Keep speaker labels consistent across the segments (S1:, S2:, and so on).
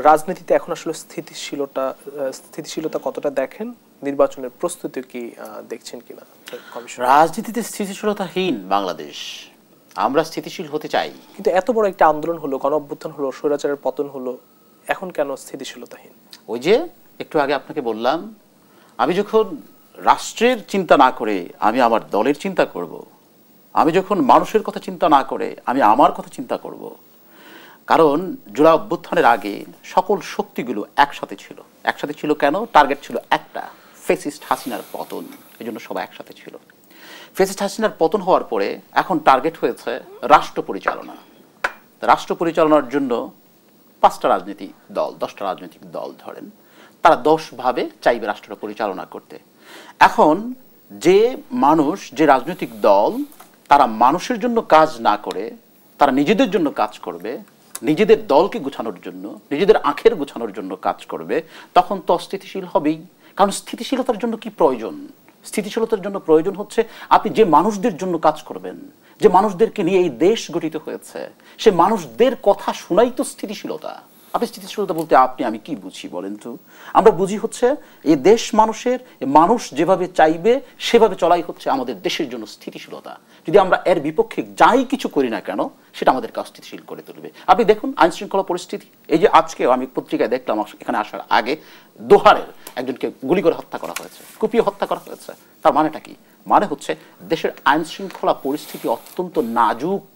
S1: রাজনীতিতে এখন আসলে স্থিতিশীলতা কতটা দেখেন, নির্বাচনের প্রস্তুতি কি দেখছেন কিনা কমিশন?
S2: রাজনীতিতে স্থিতিশীলতাহীন বাংলাদেশ, আমরা স্থিতিশীল হতে চাই,
S1: কিন্তু এত বড় একটা আন্দোলন হলো, গণ অভ্যুত্থান হলো, স্বৈরাচারের পতন হলো, এখন কেন স্থিতিশীলতাহীন?
S2: ওই যে একটু আগে আপনাকে বললাম, আমি যখন রাষ্ট্রের চিন্তা না করে আমি আমার দলের চিন্তা করব, আমি যখন মানুষের কথা চিন্তা না করে আমি আমার কথা চিন্তা করব, কারণ জুলাই অভ্যুত্থানের আগে সকল শক্তিগুলো একসাথে ছিল কেন? টার্গেট ছিল একটা, ফ্যাসিস্ট হাসিনার পতন। এই জন্য সবাই একসাথে ছিল। ফ্যাসিস্ট হাসিনার পতন হওয়ার পরে এখন টার্গেট হয়েছে রাষ্ট্র পরিচালনা। রাষ্ট্র পরিচালনার জন্য 5টা রাজনৈতিক দল, 10টা রাজনৈতিক দল ধরেন, তারা 10 ভাবে চাইবে রাষ্ট্রটা পরিচালনা করতে। এখন যে মানুষ, যে রাজনৈতিক দল, তারা মানুষের জন্য কাজ না করে তারা নিজেদের জন্য কাজ করবে, নিজেদের দলকে গুছানোর জন্য, নিজেদের আখের গুছানোর জন্য কাজ করবে, তখন তো অস্থিতিশীল হবেই। কারণ স্থিতিশীলতার জন্য কি প্রয়োজন? স্থিতিশীলতার জন্য প্রয়োজন হচ্ছে আপনি যে মানুষদের জন্য কাজ করবেন, যে মানুষদেরকে নিয়ে এই দেশ গঠিত হয়েছে, সে মানুষদের কথা শোনাই তো স্থিতিশীলতা। আপনি স্থিতিশীলতা বলতে আপনি আমি কি বুঝি বলেন তো? আমরা বুঝি হচ্ছে এই দেশ মানুষের, মানুষ যেভাবে চাইবে সেভাবে চলাই হচ্ছে আমাদের দেশের জন্য স্থিতিশীলতা। যদি আমরা এর বিপক্ষে যাই কিছু করি না কেন, সেটা আমাদেরকে অস্থিতিশীল করে তুলবে। আপনি দেখুন আইন শৃঙ্খলা পরিস্থিতি, এই যে আজকেও আমি পত্রিকায় দেখলাম এখানে আসার আগে দোহারের একজনকে গুলি করে হত্যা করা হয়েছে, কুপিয়ে হত্যা করা হয়েছে। তার মানেটা কি? মানে হচ্ছে দেশের আইন শৃঙ্খলা পরিস্থিতি অত্যন্ত নাজুক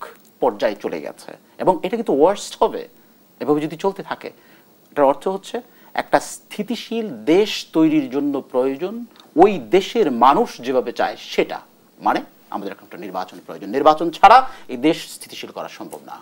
S2: পর্যায়ে চলে গেছে, এবং এটা কিন্তু ওয়ার্স্ট হবে এভাবে যদি চলতে থাকে। এটার অর্থ হচ্ছে একটা স্থিতিশীল দেশ তৈরির জন্য প্রয়োজন ওই দেশের মানুষ যেভাবে চায় সেটা, মানে আমাদের একটা নির্বাচন প্রয়োজন। নির্বাচন ছাড়া এই দেশ স্থিতিশীল করা সম্ভব না।